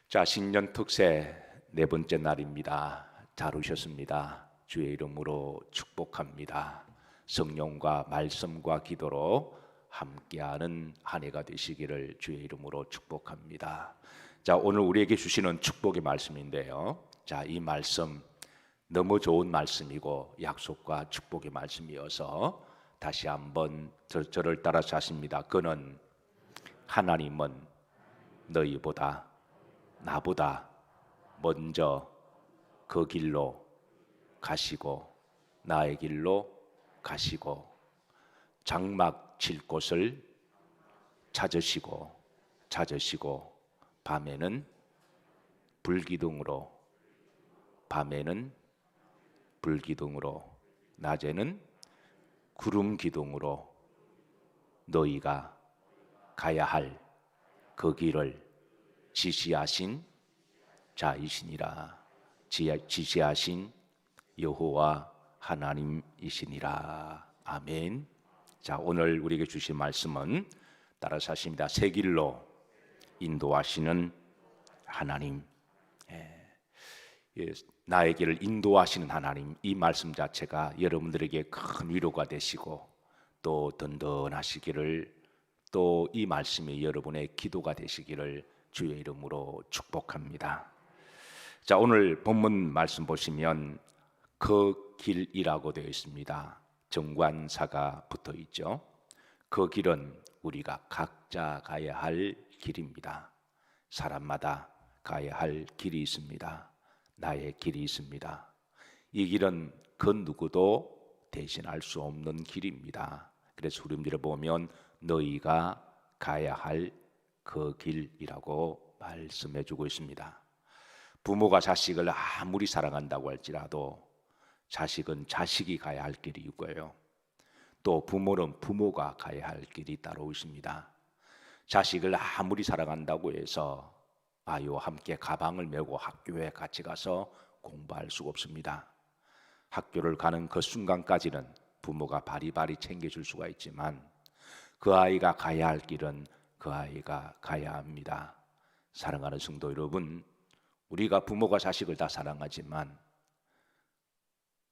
자, 신년 특세 네 번째 날입니다. 잘 오셨습니다. 주의 이름으로 축복합니다. 성령과 말씀과 기도로 함께하는 한 해가 되시기를 주의 이름으로 축복합니다. 자, 오늘 우리에게 주시는 축복의 말씀인데요. 자, 이 말씀 너무 좋은 말씀이고 약속과 축복의 말씀이어서 다시 한번 저를 따라서 하십니다. 그는 하나님은 너희보다 나보다 먼저 그 길로 가시고 나의 길로 가시고 장막 칠 곳을 찾으시고 밤에는 불기둥으로 낮에는 구름 기둥으로 너희가 가야 할 그 길을 지시하신 자이시니라. 지시하신 여호와 하나님이시니라. 아멘. 자, 오늘 우리에게 주신 말씀은 따라서 하십니다. 새 길로 인도하시는 하나님. 나의 길을 인도하시는 하나님, 이 말씀 자체가 여러분들에게 큰 위로가 되시고 또 든든하시기를, 또 이 말씀이 여러분의 기도가 되시기를 주의 이름으로 축복합니다. 자, 오늘 본문 말씀 보시면 그 길이라고 되어 있습니다. 정관사가 붙어 있죠. 그 길은 우리가 각자 가야 할 길입니다. 사람마다 가야 할 길이 있습니다. 나의 길이 있습니다. 이 길은 그 누구도 대신할 수 없는 길입니다. 그래서 후렴들을 보면 너희가 가야 할 그 길이라고 말씀해 주고 있습니다. 부모가 자식을 아무리 사랑한다고 할지라도 자식은 자식이 가야 할 길이 있고요, 또 부모는 부모가 가야 할 길이 따로 있습니다. 자식을 아무리 사랑한다고 해서 함께 가방을 메고 학교에 같이 가서 공부할 수가 없습니다. 학교를 가는 그 순간까지는 부모가 바리바리 챙겨줄 수가 있지만 그 아이가 가야 할 길은 그 아이가 가야 합니다. 사랑하는 성도 여러분, 우리가 부모가 자식을 다 사랑하지만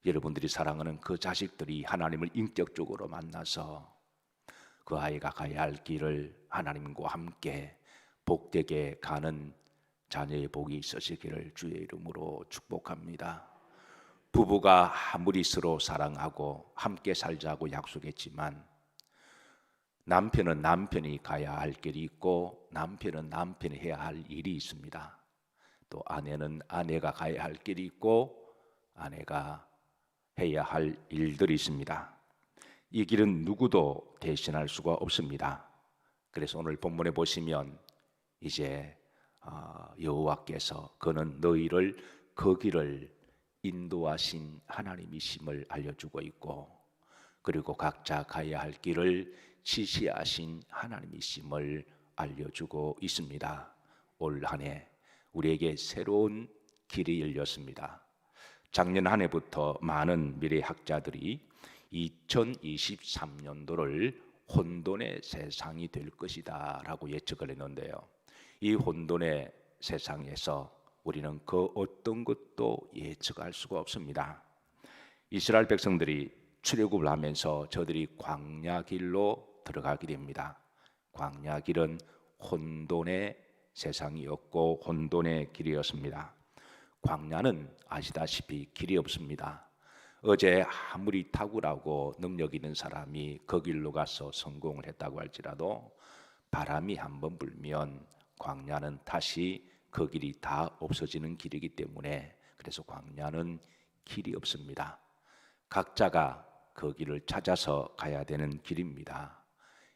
여러분들이 사랑하는 그 자식들이 하나님을 인격적으로 만나서 그 아이가 가야 할 길을 하나님과 함께 복되게 가는 자녀의 복이 있으시기를 주의 이름으로 축복합니다. 부부가 아무리 서로 사랑하고 함께 살자고 약속했지만 남편은 남편이 가야 할 길이 있고 남편은 남편이 해야 할 일이 있습니다. 또 아내는 아내가 가야 할 길이 있고 아내가 해야 할 일들이 있습니다. 이 길은 누구도 대신할 수가 없습니다. 그래서 오늘 본문에 보시면 이제 여호와께서 그는 너희를 그 길을 인도하신 하나님이심을 알려주고 있고, 그리고 각자 가야 할 길을 지시하신 하나님이심을 알려주고 있습니다. 올 한 해 우리에게 새로운 길이 열렸습니다. 작년 한 해부터 많은 미래학자들이 2023년도를 혼돈의 세상이 될 것이다 라고 예측을 했는데요, 이 혼돈의 세상에서 우리는 그 어떤 것도 예측할 수가 없습니다. 이스라엘 백성들이 출애굽을 하면서 저들이 광야 길로 들어가게 됩니다. 광야 길은 혼돈의 세상이었고 혼돈의 길이었습니다. 광야는 아시다시피 길이 없습니다. 어제 아무리 탁월하고 능력 있는 사람이 그 길로 가서 성공을 했다고 할지라도 바람이 한번 불면 광야는 다시 그 길이 다 없어지는 길이기 때문에, 그래서 광야는 길이 없습니다. 각자가 그 길을 찾아서 가야 되는 길입니다.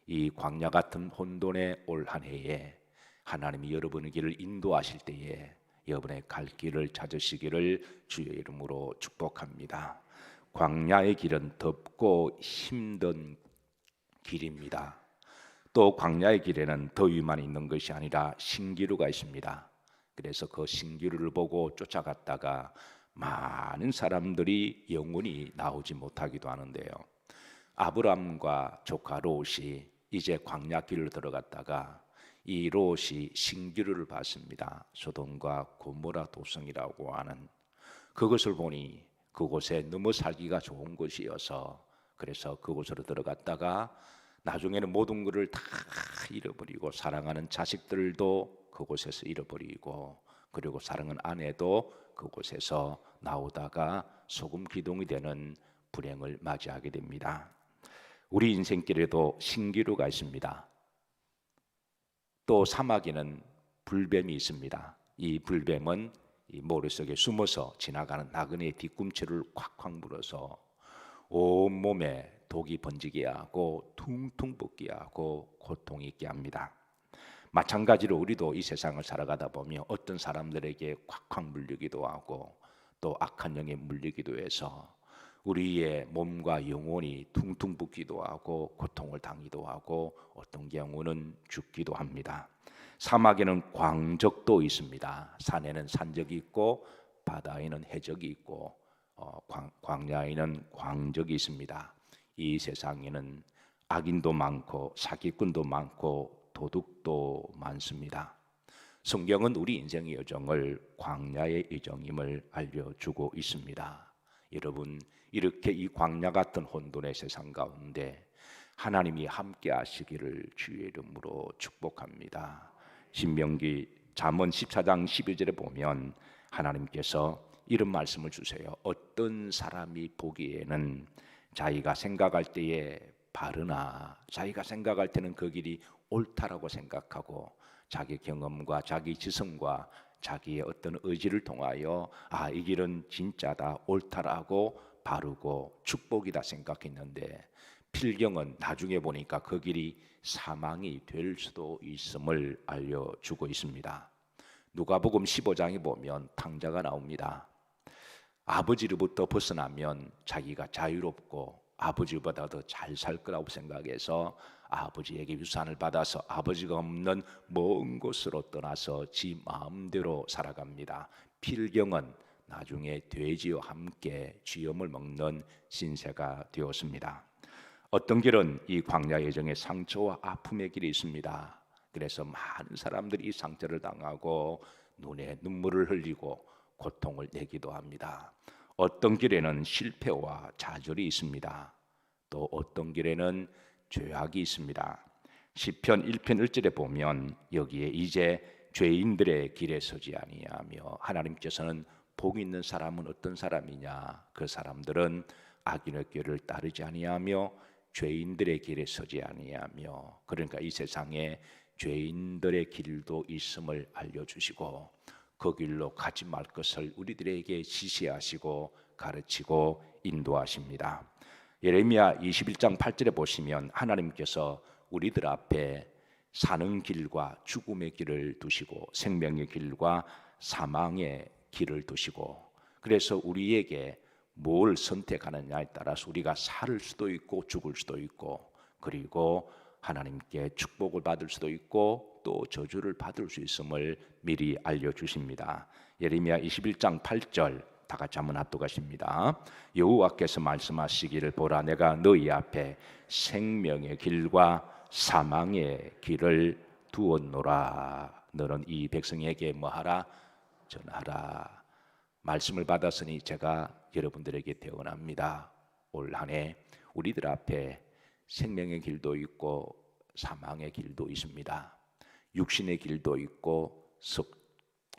이 광야 같은 혼돈의 올 한 해에 하나님이 여러분의 길을 인도하실 때에 여러분의 갈 길을 찾으시기를 주의 이름으로 축복합니다. 광야의 길은 덥고 힘든 길입니다. 또 광야의 길에는 더위만 있는 것이 아니라 신기루가 있습니다. 그래서 그 신기루를 보고 쫓아갔다가 많은 사람들이 영원히 나오지 못하기도 하는데요, 아브람과 조카 롯이 이제 광야 길로 들어갔다가 이 롯이 신기루를 봤습니다. 소돔과 고모라 도성이라고 하는 그것을 보니 그곳에 너무 살기가 좋은 곳이어서 그래서 그곳으로 들어갔다가 나중에는 모든 것을 다 잃어버리고 사랑하는 자식들도 그곳에서 잃어버리고 그리고 사랑하는 아내도 그곳에서 나오다가 소금 기둥이 되는 불행을 맞이하게 됩니다. 우리 인생길에도 신기루가 있습니다. 또 사막에는 불뱀이 있습니다. 이 불뱀은 이 모래 속에 숨어서 지나가는 나그네의 뒤꿈치를 콱콱 물어서 온몸에 독이 번지게 하고 퉁퉁 붓게 하고 고통 있게 합니다. 마찬가지로 우리도 이 세상을 살아가다 보면 어떤 사람들에게 콱콱 물리기도 하고 또 악한 영에 물리기도 해서 우리의 몸과 영혼이 퉁퉁 붓기도 하고 고통을 당하기도 하고 어떤 경우는 죽기도 합니다. 사막에는 광적도 있습니다. 산에는 산적이 있고 바다에는 해적이 있고 광야에는 광적이 있습니다. 이 세상에는 악인도 많고 사기꾼도 많고 도둑도 많습니다. 성경은 우리 인생의 여정을 광야의 여정임을 알려주고 있습니다. 여러분, 이렇게 이 광야 같은 혼돈의 세상 가운데 하나님이 함께 하시기를 주의 이름으로 축복합니다. 신명기 잠언 14장 12절에 보면 하나님께서 이런 말씀을 주세요. 어떤 사람이 보기에는 자기가 생각할 때에 바르나 자기가 생각할 때는 그 길이 옳다라고 생각하고 자기 경험과 자기 지성과 자기의 어떤 의지를 통하여 이 길은 진짜다 옳다라고 바르고 축복이다 생각했는데 필경은 나중에 보니까 그 길이 사망이 될 수도 있음을 알려주고 있습니다. 누가복음 15장에 보면 탕자가 나옵니다. 아버지로부터 벗어나면 자기가 자유롭고 아버지보다 더 잘 살 거라고 생각해서 아버지에게 유산을 받아서 아버지가 없는 먼 곳으로 떠나서 지 마음대로 살아갑니다. 필경은 나중에 돼지와 함께 쥐염을 먹는 신세가 되었습니다. 어떤 길은 이 광야 여정의 상처와 아픔의 길이 있습니다. 그래서 많은 사람들이 이 상처를 당하고 눈에 눈물을 흘리고 고통을 내기도 합니다. 어떤 길에는 실패와 좌절이 있습니다. 또 어떤 길에는 죄악이 있습니다. 시편 1편 1절에 보면 여기에 이제 죄인들의 길에 서지 아니하며 하나님께서는 복 있는 사람은 어떤 사람이냐? 그 사람들은 악인의 길을 따르지 아니하며 죄인들의 길에 서지 아니하며 그러니까 이 세상에 죄인들의 길도 있음을 알려주시고 그 길로 가지 말 것을 우리들에게 지시하시고 가르치고 인도하십니다. 예레미야 21장 8절에 보시면 하나님께서 우리들 앞에 사는 길과 죽음의 길을 두시고 생명의 길과 사망의 길을 두시고 그래서 우리에게 뭘 선택하느냐에 따라서 우리가 살 수도 있고 죽을 수도 있고 그리고 하나님께 축복을 받을 수도 있고 또 저주를 받을 수 있음을 미리 알려주십니다. 예레미야 21장 8절 다 같이 한번 합독하십니다. 여호와께서 말씀하시기를 보라 내가 너희 앞에 생명의 길과 사망의 길을 두었노라. 너는 이 백성에게 뭐하라? 전하라. 말씀을 받았으니 제가 여러분들에게 대언합니다. 올 한 해 우리들 앞에 생명의 길도 있고 사망의 길도 있습니다. 육신의 길도 있고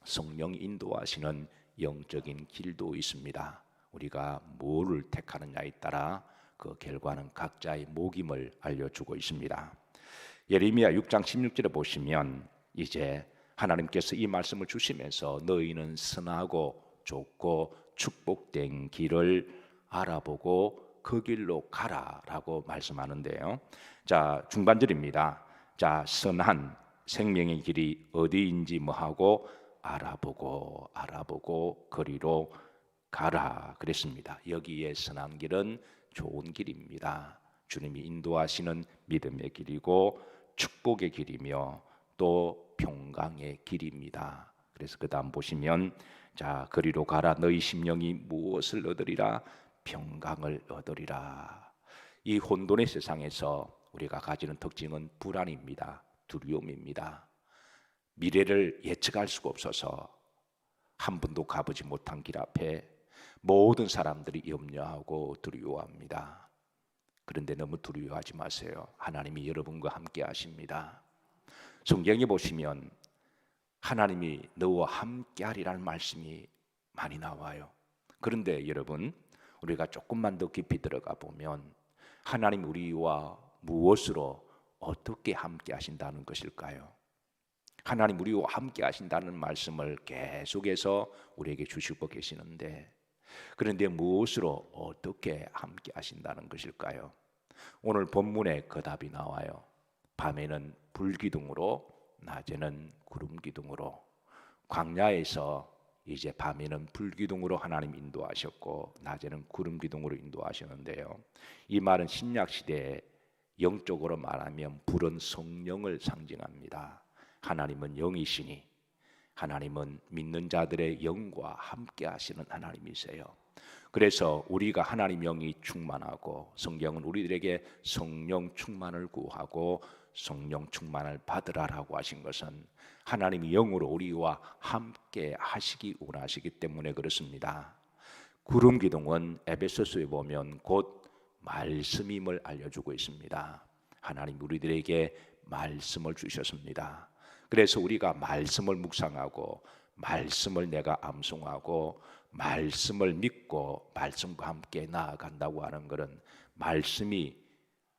성령 인도하시는 영적인 길도 있습니다. 우리가 뭐를 택하느냐에 따라 그 결과는 각자의 목임을 알려주고 있습니다. 예레미야 6장 16절에 보시면 이제 하나님께서 이 말씀을 주시면서 너희는 선하고 좋고 축복된 길을 알아보고 그 길로 가라라고 말씀하는데요. 자, 중반절입니다. 자, 선한 생명의 길이 어디인지 뭐하고 알아보고 거리로 가라 그랬습니다. 여기에 선한 길은 좋은 길입니다. 주님이 인도하시는 믿음의 길이고 축복의 길이며 또 평강의 길입니다. 그래서 그 다음 보시면 자 거리로 가라 너희 심령이 무엇을 얻으리라 평강을 얻으리라. 이 혼돈의 세상에서 우리가 가지는 특징은 불안입니다. 두려움입니다. 미래를 예측할 수가 없어서 한 번도 가보지 못한 길 앞에 모든 사람들이 염려하고 두려워합니다. 그런데 너무 두려워하지 마세요. 하나님이 여러분과 함께 하십니다. 성경에 보시면 하나님이 너와 함께 하리라는 말씀이 많이 나와요. 그런데 여러분, 우리가 조금만 더 깊이 들어가 보면 하나님 우리와 무엇으로 어떻게 함께 하신다는 것일까요? 하나님 우리와 함께 하신다는 말씀을 계속해서 우리에게 주시고 계시는데, 그런데 무엇으로 어떻게 함께 하신다는 것일까요? 오늘 본문에 그 답이 나와요. 밤에는 불기둥으로, 낮에는 구름기둥으로. 광야에서 이제 밤에는 불기둥으로 하나님 인도하셨고 낮에는 구름기둥으로 인도하셨는데요, 이 말은 신약 시대에 영적으로 말하면 불은 성령을 상징합니다. 하나님은 영이시니 하나님은 믿는 자들의 영과 함께 하시는 하나님이세요. 그래서 우리가 하나님 영이 충만하고, 성경은 우리들에게 성령 충만을 구하고 성령 충만을 받으라라고 하신 것은 하나님이 영으로 우리와 함께 하시기 원하시기 때문에 그렇습니다. 구름 기둥은 에베소서에 보면 곧 말씀임을 알려주고 있습니다. 하나님 우리들에게 말씀을 주셨습니다. 그래서 우리가 말씀을 묵상하고 말씀을 내가 암송하고 말씀을 믿고 말씀과 함께 나아간다고 하는 것은 말씀이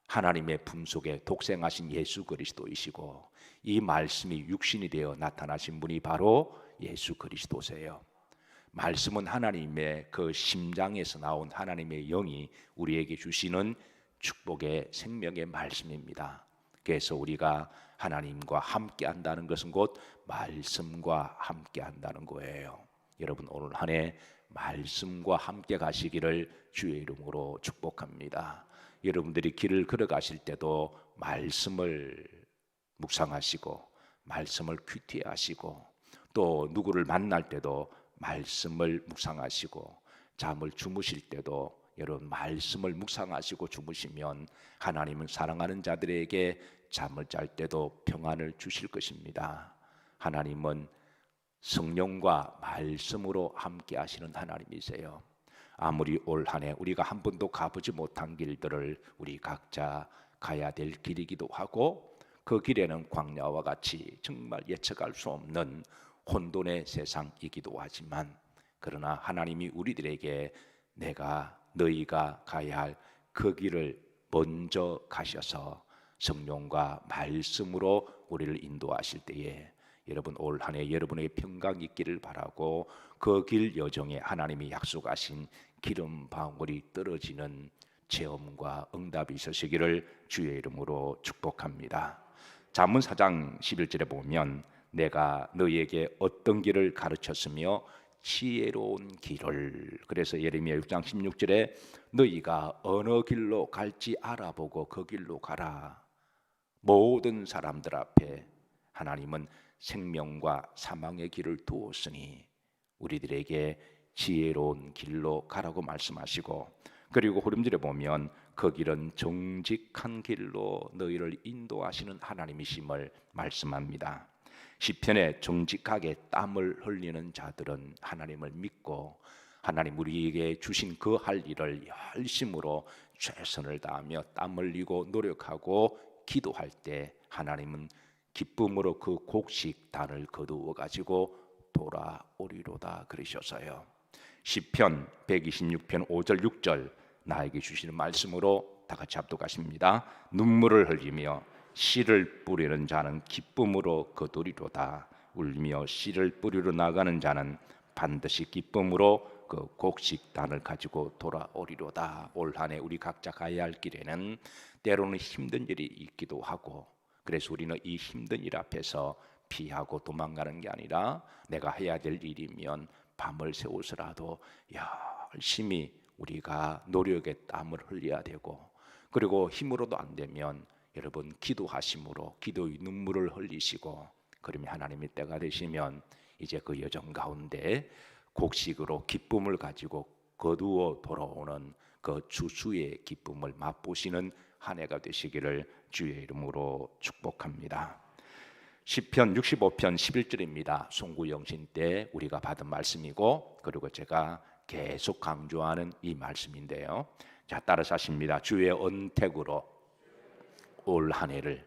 하나님의 품속에 독생하신 예수 그리스도이시고 이 말씀이 육신이 되어 나타나신 분이 바로 예수 그리스도세요. 말씀은 하나님의 그 심장에서 나온 하나님의 영이 우리에게 주시는 축복의 생명의 말씀입니다. 그래서 우리가 하나님과 함께 한다는 것은 곧 말씀과 함께 한다는 거예요. 여러분 오늘 한 해 말씀과 함께 가시기를 주의 이름으로 축복합니다. 여러분들이 길을 걸어가실 때도 말씀을 묵상하시고 말씀을 큐티하시고, 또 누구를 만날 때도 말씀을 묵상하시고, 잠을 주무실 때도 여러분 말씀을 묵상하시고 주무시면 하나님은 사랑하는 자들에게 잠을 잘 때도 평안을 주실 것입니다. 하나님은 성령과 말씀으로 함께 하시는 하나님이세요. 아무리 올 한 해 우리가 한 번도 가보지 못한 길들을 우리 각자 가야 될 길이기도 하고, 그 길에는 광야와 같이 정말 예측할 수 없는 혼돈의 세상이기도 하지만, 그러나 하나님이 우리들에게 내가 너희가 가야 할 그 길을 먼저 가셔서 성령과 말씀으로 우리를 인도하실 때에 여러분 올 한 해 여러분에게 평강이 있기를 바라고, 그 길 여정에 하나님이 약속하신 기름 방울이 떨어지는 체험과 응답이 있으시기를 주의 이름으로 축복합니다. 잠언 4장 11절에 보면 내가 너희에게 어떤 길을 가르쳤으며 지혜로운 길을, 그래서 예레미야 6장 16절에 너희가 어느 길로 갈지 알아보고 그 길로 가라. 모든 사람들 앞에 하나님은 생명과 사망의 길을 두었으니 우리들에게 지혜로운 길로 가라고 말씀하시고, 그리고 후렴절에 보면 그 길은 정직한 길로 너희를 인도하시는 하나님이심을 말씀합니다. 시편에 정직하게 땀을 흘리는 자들은 하나님을 믿고 하나님 우리에게 주신 그 할 일을 열심으로 최선을 다하며 땀 흘리고 노력하고 기도할 때 하나님은 기쁨으로 그 곡식단을 거두어 가지고 돌아오리로다 그러셔서요. 시편 126편 5절 6절 나에게 주시는 말씀으로 다 같이 합독하십니다. 눈물을 흘리며 씨를 뿌리는 자는 기쁨으로 거두리로다. 울며 씨를 뿌리러 나가는 자는 반드시 기쁨으로 그 곡식단을 가지고 돌아오리로다. 올 한 해 우리 각자 가야 할 길에는 때로는 힘든 일이 있기도 하고, 그래서 우리는 이 힘든 일 앞에서 피하고 도망가는 게 아니라 내가 해야 될 일이면 밤을 새워서라도 열심히 우리가 노력의 땀을 흘려야 되고, 그리고 힘으로도 안 되면 여러분 기도하심으로 기도의 눈물을 흘리시고, 그러면 하나님의 때가 되시면 이제 그 여정 가운데 곡식으로 기쁨을 가지고 거두어 돌아오는 그 주수의 기쁨을 맛보시는 한 해가 되시기를 주의 이름으로 축복합니다. 시편 65편 11절입니다. 송구영신 때 우리가 받은 말씀이고, 그리고 제가 계속 강조하는 이 말씀인데요. 자, 따라서 하십니다. 주의 언택으로 올 한 해를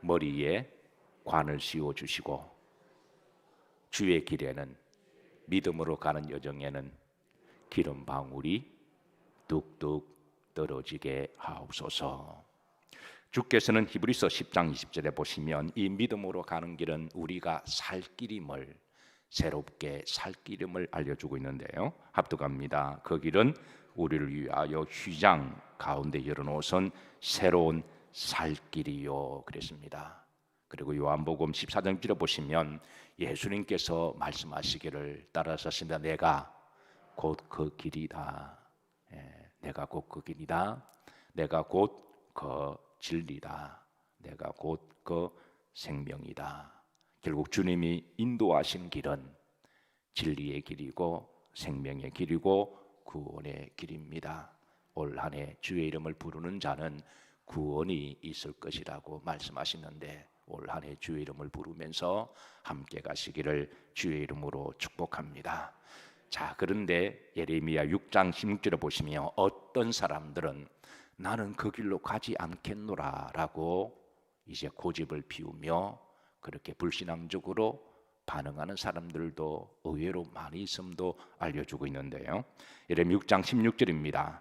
머리에 관을 씌워 주시고, 주의 길에는, 믿음으로 가는 여정에는 기름 방울이 뚝뚝 떨어지게 하옵소서. 주께서는 히브리서 10장 20절에 보시면 이 믿음으로 가는 길은 우리가 살 길임을, 새롭게 살 길임을 알려주고 있는데요. 합독합니다. 그 길은 우리를 위하여 휘장 가운데 열어놓으선 새로운 살 길이요 그랬습니다. 그리고 요한복음 14장 1절에 보시면 예수님께서 말씀하시기를, 따라서 하십니다. 내가 곧 그 길이다. 내가 곧 그 길이다. 내가 곧 그 진리다. 내가 곧 그 생명이다. 결국 주님이 인도하신 길은 진리의 길이고 생명의 길이고 구원의 길입니다. 올 한 해 주의 이름을 부르는 자는 구원이 있을 것이라고 말씀하시는데, 올 한 해 주의 이름을 부르면서 함께 가시기를 주의 이름으로 축복합니다. 자, 그런데 예레미야 6장 16절에 보시면 어떤 사람들은 나는 그 길로 가지 않겠노라 라고 이제 고집을 피우며 그렇게 불신앙적으로 반응하는 사람들도 의외로 많이 있음도 알려주고 있는데요. 예레미야 6장 16절입니다.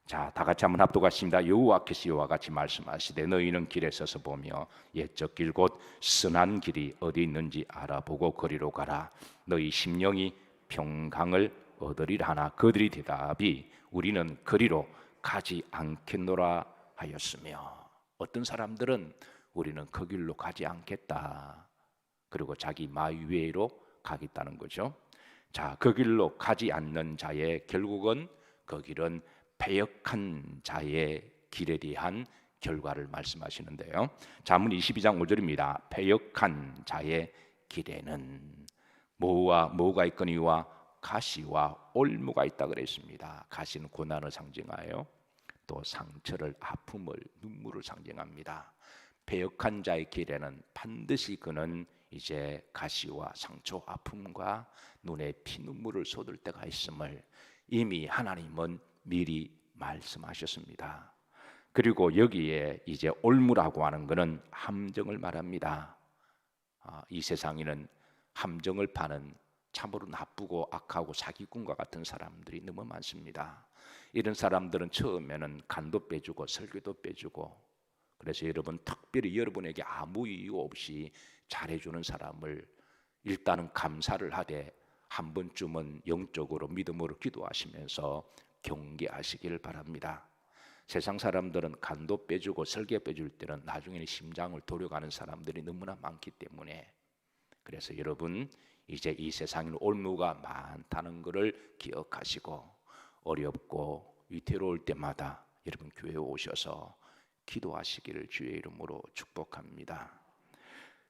자, 다 같이 한번 합독하십니다. 여호와께서 이와 같이 말씀하시되 너희는 길에 서서 보며 옛적 길 곧 선한 길이 어디 있는지 알아보고 거리로 가라. 너희 심령이 평강을 얻으리라 하나 그들이 대답이 우리는 거리로 가지 않겠노라 하였으며, 어떤 사람들은 우리는 그 길로 가지 않겠다, 그리고 자기 마위로 가겠다는 거죠. 자, 그 길로 가지 않는 자의 결국은 그 길은 패역한 자의 길에 대한 결과를 말씀하시는데요. 잠언 22장 5절입니다. 패역한 자의 길에는 뭐가 있거니와 가시와 올무가 있다 그랬습니다. 가시는 고난을 상징하여 또 상처를, 아픔을, 눈물을 상징합니다. 패역한 자의 길에는 반드시 그는 이제 가시와 상처, 아픔과 눈에 피눈물을 쏟을 때가 있음을 이미 하나님은 미리 말씀하셨습니다. 그리고 여기에 이제 올무라고 하는 것은 함정을 말합니다. 이 세상에는 함정을 파는 참으로 나쁘고 악하고 사기꾼과 같은 사람들이 너무 많습니다. 이런 사람들은 처음에는 간도 빼주고 설교도 빼주고, 그래서 여러분 특별히 여러분에게 아무 이유 없이 잘해주는 사람을 일단은 감사를 하되 한 번쯤은 영적으로 믿음으로 기도하시면서 경계하시기를 바랍니다. 세상 사람들은 간도 빼주고 설계 빼줄 때는 나중에는 심장을 도려가는 사람들이 너무나 많기 때문에, 그래서 여러분 이제 이 세상에는 올무가 많다는 것을 기억하시고 어렵고 위태로울 때마다 여러분 교회에 오셔서 기도하시기를 주의 이름으로 축복합니다.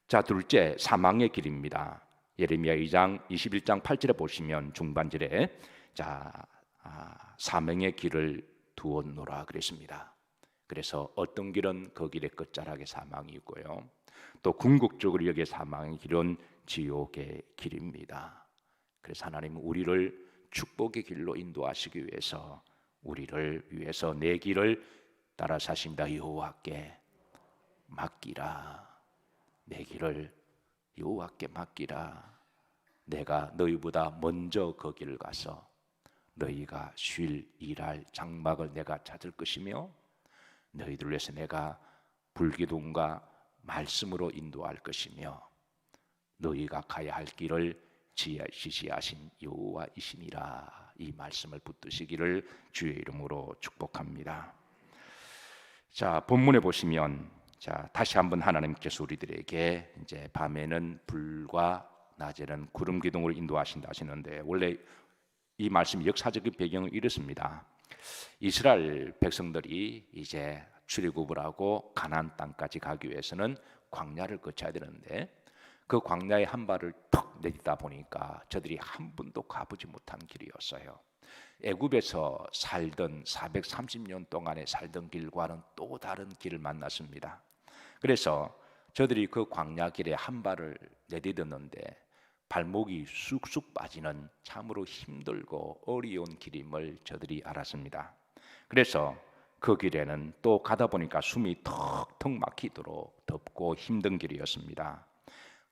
자, 둘째, 사망의 길입니다. 예레미야 2장 21장 8절에 보시면 중반절에 사망의 길을 두었노라 그랬습니다. 그래서 어떤 길은 그 길의 끝자락에 사망이 있고요, 또 궁극적으로 여기에 사망의 길은 지옥의 길입니다. 그래서 하나님은 우리를 축복의 길로 인도하시기 위해서 우리를 위해서 내 길을 따라 사신다. 여호와께 맡기라. 내 길을 여호와께 맡기라. 내가 너희보다 먼저 그 길을 가서 너희가 쉴 일할 장막을 내가 찾을 것이며 너희들 위해서 내가 불기둥과 말씀으로 인도할 것이며 너희가 가야 할 길을 지시하신 여호와이시니라. 이 말씀을 붙드시기를 주의 이름으로 축복합니다. 자, 본문에 보시면 다시 한번 하나님께서 우리들에게 이제 밤에는 불과 낮에는 구름 기둥으로 인도하신다 하시는데, 원래 이 말씀 역사적인 배경은 이렇습니다. 이스라엘 백성들이 이제 출애굽을 하고 가나안 땅까지 가기 위해서는 광야를 거쳐야 되는데, 그 광야에 한 발을 턱 내딛다 보니까 저들이 한 번도 가보지 못한 길이었어요. 애굽에서 살던 430년 동안에 살던 길과는 또 다른 길을 만났습니다. 그래서 저들이 그 광야 길에 한 발을 내딛었는데 발목이 쑥쑥 빠지는 참으로 힘들고 어려운 길임을 저들이 알았습니다. 그래서 그 길에는 또 가다 보니까 숨이 턱턱 막히도록 덥고 힘든 길이었습니다.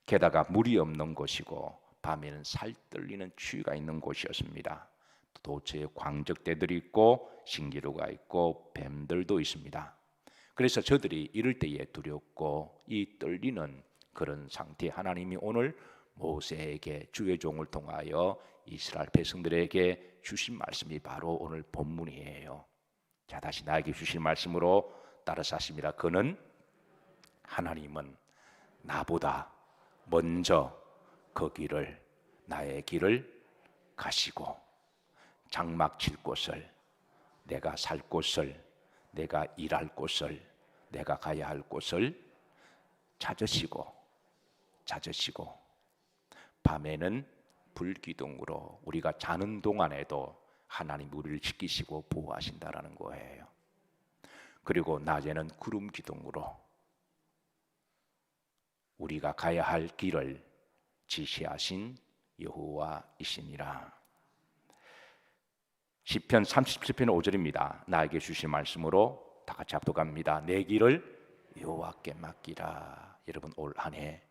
게다가 물이 없는 곳이고 밤에는 살 떨리는 추위가 있는 곳이었습니다. 도처에 광적대들이 있고 신기루가 있고 뱀들도 있습니다. 그래서 저들이 이럴 때에 두렵고 이 떨리는 그런 상태에 하나님이 오늘 모세에게 주의 종을 통하여 이스라엘 백성들에게 주신 말씀이 바로 오늘 본문이에요. 자, 다시 나에게 주신 말씀으로 따라서 하십니다. 그는 하나님은 나보다 먼저 그 길을 나의 길을 가시고 장막 칠 곳을 내가 살 곳을 내가 일할 곳을 내가 가야 할 곳을 찾으시고 밤에는 불기둥으로 우리가 자는 동안에도 하나님 우리를 지키시고 보호하신다라는 거예요. 그리고 낮에는 구름 기둥으로 우리가 가야 할 길을 지시하신 여호와이시니라. 시편 37편 5절입니다. 나에게 주신 말씀으로 다 같이 합독합니다. 내 길을 여호와께 맡기라. 여러분 올 한 해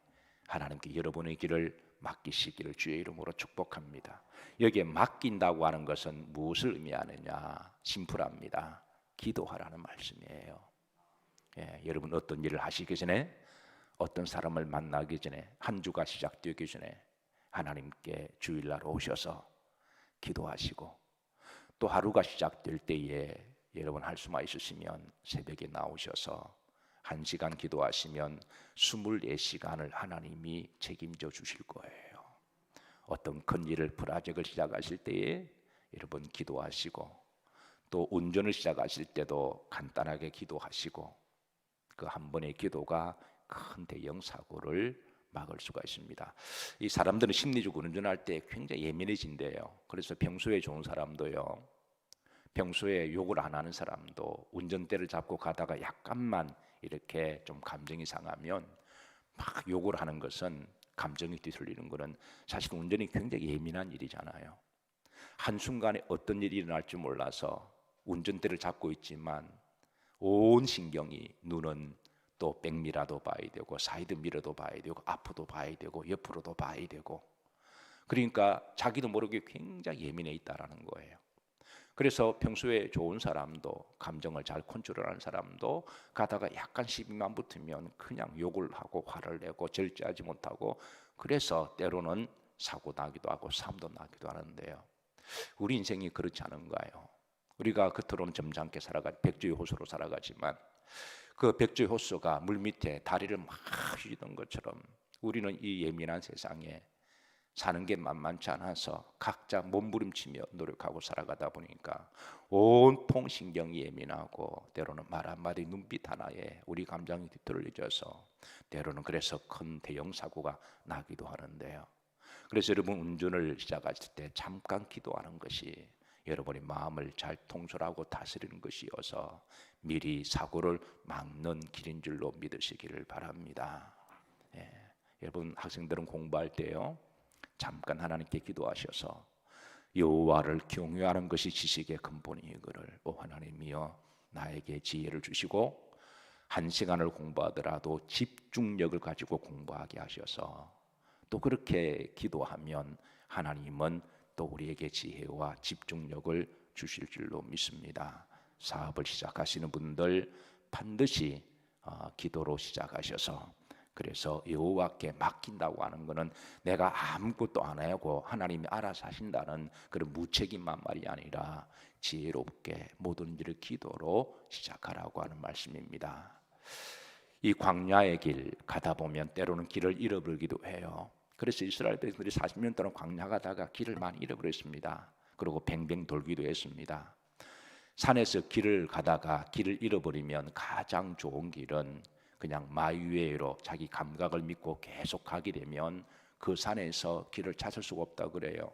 하나님께 여러분의 길을 맡기시기를 주의 이름으로 축복합니다. 여기에 맡긴다고 하는 것은 무엇을 의미하느냐? 심플합니다. 기도하라는 말씀이에요. 여러분 어떤 일을 하시기 전에 어떤 사람을 만나기 전에 한 주가 시작되기 전에 하나님께 주일날 오셔서 기도하시고 또 하루가 시작될 때에 여러분 할 수만 있으시면 새벽에 나오셔서 1시간 기도하시면 24시간을 하나님이 책임져 주실 거예요. 어떤 큰 일을 프로젝트를 시작하실 때에 여러분 기도하시고 또 운전을 시작하실 때도 간단하게 기도하시고 그 한 번의 기도가 큰 대형 사고를 막을 수가 있습니다. 이 사람들은 심리적으로 운전할 때 굉장히 예민해진대요. 그래서 평소에 좋은 사람도요, 평소에 욕을 안 하는 사람도 운전대를 잡고 가다가 약간만 이렇게 좀 감정이 상하면 막 욕을 하는 것은 감정이 뒤틀리는 것은 사실 운전이 굉장히 예민한 일이잖아요. 한순간에 어떤 일이 일어날지 몰라서 운전대를 잡고 있지만 온 신경이 눈은 또 백미라도 봐야 되고 사이드 미러도 봐야 되고 앞으로도 봐야 되고 옆으로도 봐야 되고 그러니까 자기도 모르게 굉장히 예민해 있다라는 거예요. 그래서 평소에 좋은 사람도 감정을 잘 컨트롤하는 사람도 가다가 약간 시비만 붙으면 그냥 욕을 하고 화를 내고 절제하지 못하고 그래서 때로는 사고 나기도 하고 싸움도 나기도 하는데요. 우리 인생이 그렇지 않은가요? 우리가 겉으로는 점잖게 백조의 호수로 살아가지만 그 백조의 호수가 물 밑에 다리를 막 휘던 것처럼 우리는 이 예민한 세상에 사는 게 만만치 않아서 각자 몸부림치며 노력하고 살아가다 보니까 온통 신경이 예민하고 때로는 말 한마디 눈빛 하나에 우리 감정이 뒤틀려져서 때로는 그래서 큰 대형 사고가 나기도 하는데요. 그래서 여러분 운전을 시작하실 때 잠깐 기도하는 것이 여러분의 마음을 잘 통솔하고 다스리는 것이어서 미리 사고를 막는 길인 줄로 믿으시기를 바랍니다. 여러분 학생들은 공부할 때요 잠깐 하나님께 기도하셔서 여호와를 경외하는 것이 지식의 근본이거늘 하나님이여 나에게 지혜를 주시고 1시간을 공부하더라도 집중력을 가지고 공부하게 하셔서 또 그렇게 기도하면 하나님은 또 우리에게 지혜와 집중력을 주실 줄로 믿습니다. 사업을 시작하시는 분들 반드시 기도로 시작하셔서 그래서 여호와께 맡긴다고 하는 것은 내가 아무것도 안 하고 하나님이 알아서 하신다는 그런 무책임한 말이 아니라 지혜롭게 모든 일을 기도로 시작하라고 하는 말씀입니다. 이 광야의 길 가다 보면 때로는 길을 잃어버리기도 해요. 그래서 이스라엘 백성들이 40년 동안 광야 가다가 길을 많이 잃어버렸습니다. 그리고 뱅뱅 돌기도 했습니다. 산에서 길을 가다가 길을 잃어버리면 가장 좋은 길은 그냥 마이웨이로 자기 감각을 믿고 계속 가게 되면 그 산에서 길을 찾을 수가 없다 그래요.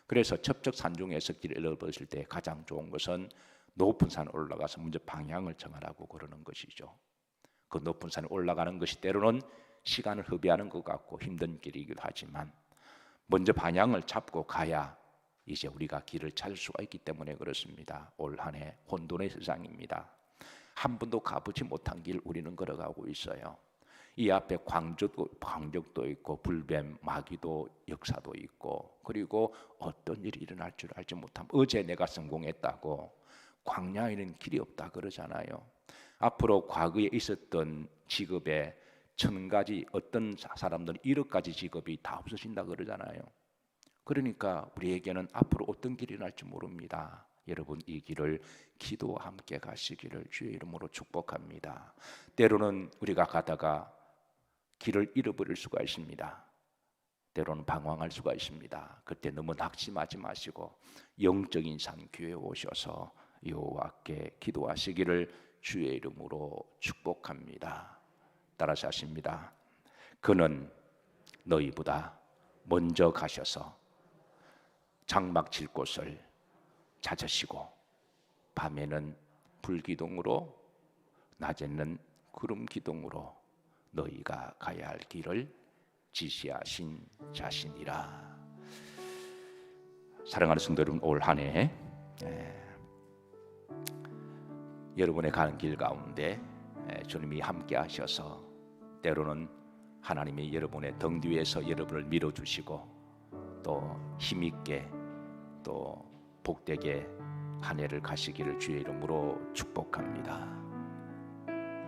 그래서 첩적 산중에서 길을 잃어버렸을 때 가장 좋은 것은 높은 산 올라가서 먼저 방향을 정하라고 그러는 것이죠. 그 높은 산에 올라가는 것이 때로는 시간을 허비하는 것 같고 힘든 길이기도 하지만 먼저 방향을 잡고 가야 이제 우리가 길을 찾을 수가 있기 때문에 그렇습니다. 올 한 해 혼돈의 세상입니다. 한 번도 가보지 못한 길 우리는 걸어가고 있어요. 이 앞에 광적도 있고 불뱀, 마귀도 역사도 있고, 그리고 어떤 일이 일어날 줄 알지 못함. 어제 내가 성공했다고 광야에는 길이 없다 그러잖아요. 앞으로 과거에 있었던 직업에 1000가지, 어떤 사람들은 1억가지 직업이 다 없어진다 그러잖아요. 그러니까 우리에게는 앞으로 어떤 길이 날지 모릅니다. 여러분, 이 길을 기도와 함께 가시기를 주의 이름으로 축복합니다. 때로는 우리가 가다가 길을 잃어버릴 수가 있습니다. 때로는 방황할 수가 있습니다. 그때 너무 낙심하지 마시고 영적인 산 교회에 오셔서 여호와께 기도하시기를 주의 이름으로 축복합니다. 따라서 하십니다. 그는 너희보다 먼저 가셔서 장막 칠 곳을 찾으시고 밤에는 불기둥으로 낮에는 구름 기둥으로 너희가 가야 할 길을 지시하신 자신이라. 사랑하는 성도 여러분, 올 한 해 여러분의 가는 길 가운데 주님이 함께 하셔서 때로는 하나님이 여러분의 등 뒤에서 여러분을 밀어주시고 또 힘있게 또 복되게 한 해를 가시기를 주의 이름으로 축복합니다.